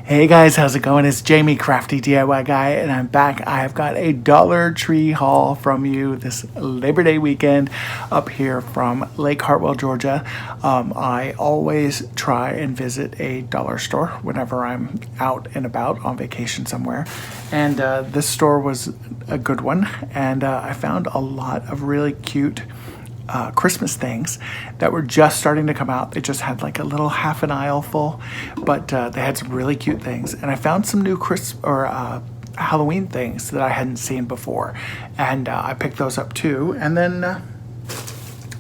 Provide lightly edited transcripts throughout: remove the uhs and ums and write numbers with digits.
Hey guys, how's it going? It's Jamie, Crafty DIY Guy, and I'm back. I have got a Dollar Tree haul from you this Labor Day weekend up here from Lake Hartwell, Georgia. I always try and visit a dollar store whenever I'm out and about on vacation somewhere. And this store was a good one, and I found a lot of really cute Christmas things that were just starting to come out. They just had like a little half an aisle full, but they had some really cute things. And I found some new Halloween things that I hadn't seen before, and I picked those up too. And then I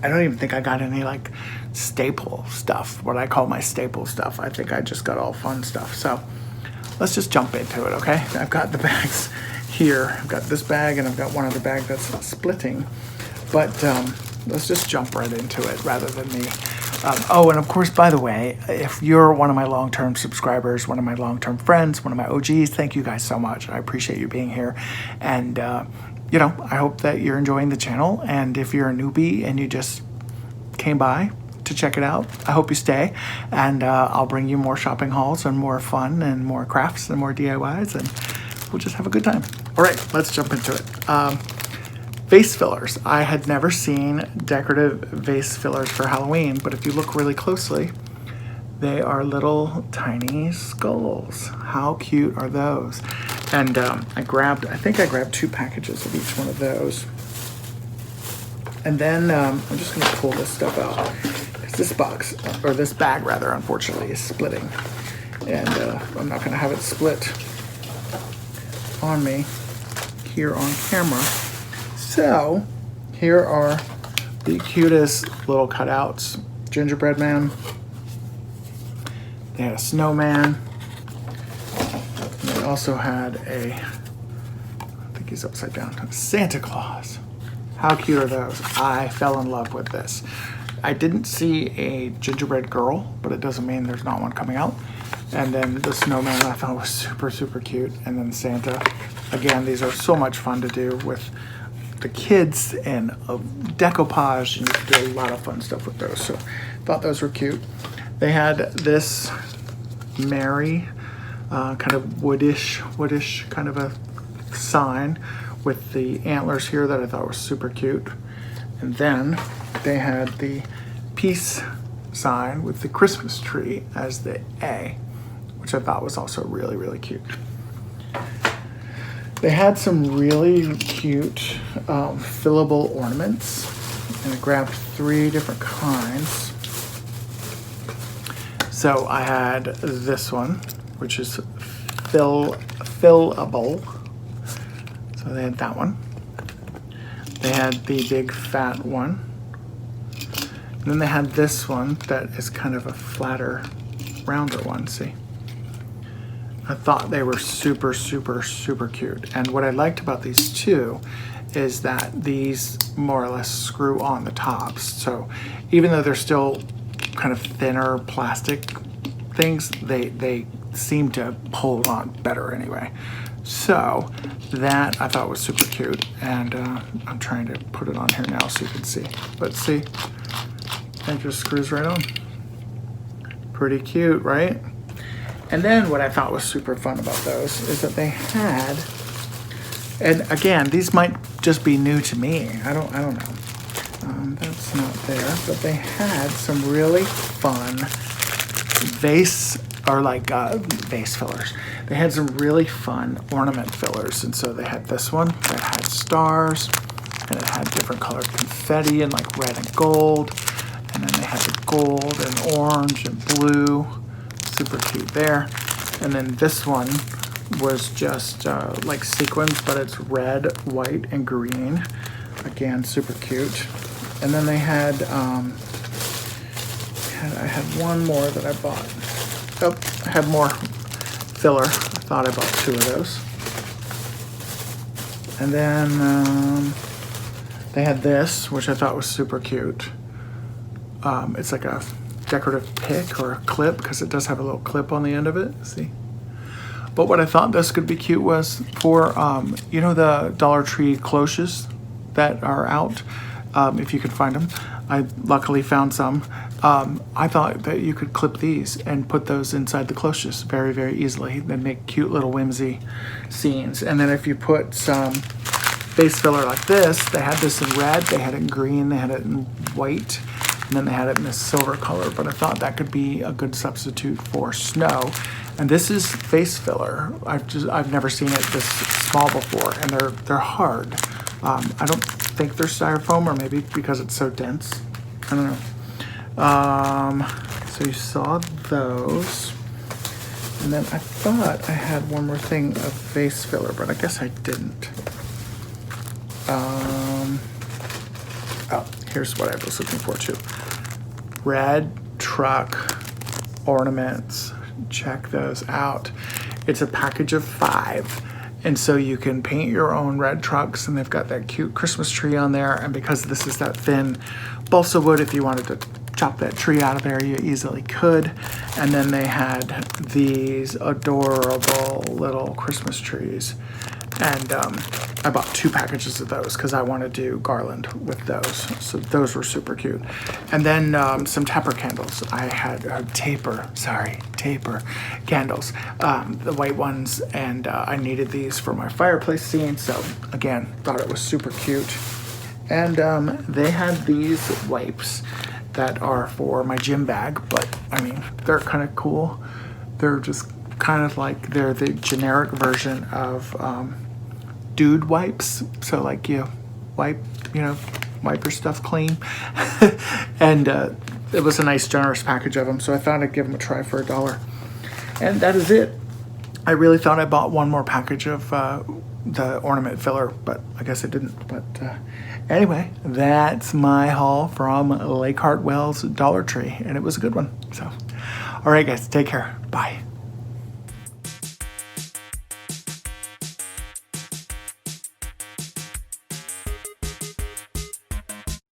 don't even think I got any like staple stuff, what I call my staple stuff. I think I just got all fun stuff. So let's just jump into it, okay? I've got the bags here. I've got this bag and I've got one other bag that's splitting, but let's just jump right into it rather than me. Oh, and of course, by the way, if you're one of my long-term subscribers, one of my long-term friends, one of my OGs, thank you guys so much. I appreciate you being here. And, you know, I hope that you're enjoying the channel. And if you're a newbie and you just came by to check it out, I hope you stay. And I'll bring you more shopping hauls and more fun and more crafts and more DIYs. And we'll just have a good time. All right, let's jump into it. Vase fillers. I had never seen decorative vase fillers for Halloween, but if you look really closely, they are little tiny skulls. How cute are those? And I think I grabbed 2 packages of each one of those. And then I'm just gonna pull this stuff out. This box, or this bag rather, unfortunately, is splitting. And I'm not gonna have it split on me here on camera. So, here are the cutest little cutouts. Gingerbread man. They had a snowman. And they also had I think he's upside down, Santa Claus. How cute are those? I fell in love with this. I didn't see a gingerbread girl, but it doesn't mean there's not one coming out. And then the snowman I thought was super, super cute. And then Santa. Again, these are so much fun to do with the kids and decoupage, and you can do a lot of fun stuff with those. So thought those were cute. They had this Mary kind of woodish kind of a sign with the antlers here that I thought was super cute. And then they had the peace sign with the Christmas tree as the A, which I thought was also really, really cute. They had some really cute fillable ornaments, and I grabbed 3 different kinds. So I had this one, which is fillable. So they had that one. They had the big fat one. And then they had this one that is kind of a flatter, rounder one, see? I thought they were super, super, super cute. And what I liked about these two is that these more or less screw on the tops. So even though they're still kind of thinner plastic things, they seem to hold on better anyway. So that I thought was super cute. And I'm trying to put it on here now so you can see. But see, it just screws right on. Pretty cute, right? And then what I thought was super fun about those is that they had, and again, these might just be new to me. I don't know. That's not there, but they had some really fun vase fillers. They had some really fun ornament fillers, and so they had this one that had stars, and it had different colored confetti and like red and gold, and then they had the gold and orange and blue. Super cute there. And then this one was just like sequins, but it's red, white, and green. Again, super cute. And then they had, I had one more that I bought. Oh, I had more filler. I thought I bought 2 of those. And then they had this, which I thought was super cute. It's like a decorative pick or a clip, because it does have a little clip on the end of it, see? But what I thought this could be cute was for, you know, the Dollar Tree cloches that are out, if you can find them. I luckily found some. I thought that you could clip these and put those inside the cloches very, very easily. They make cute little whimsy scenes. And then if you put some base filler like this, they had this in red, they had it in green, they had it in white, and then they had it in this silver color. But I thought that could be a good substitute for snow. And this is face filler. I've never seen it this small before, and they're hard. I don't think they're styrofoam, or maybe because it's so dense. I don't know. So you saw those. And then I thought I had one more thing of face filler, but I guess I didn't. Oh, here's what I was looking for too. Red truck ornaments. Check those out. It's a package of 5. And so you can paint your own red trucks, and they've got that cute Christmas tree on there. And because this is that thin balsa wood, if you wanted to chop that tree out of there, you easily could. And then they had these adorable little Christmas trees. And I bought 2 packages of those because I want to do garland with those. So those were super cute. And then some tapper candles. I had taper candles, the white ones. And I needed these for my fireplace scene. So again, thought it was super cute. And they had these wipes that are for my gym bag. But I mean, they're kind of cool. They're just kind of like, they're the generic version of dude wipes. So like you wipe your stuff clean. And it was a nice generous package of them, so I thought I'd give them a try for $1. And that is it. I really thought I bought one more package of the ornament filler, but I guess I didn't. But anyway, that's my haul from Lake Hartwell's Dollar Tree, and it was a good one. So all right guys, take care. Bye.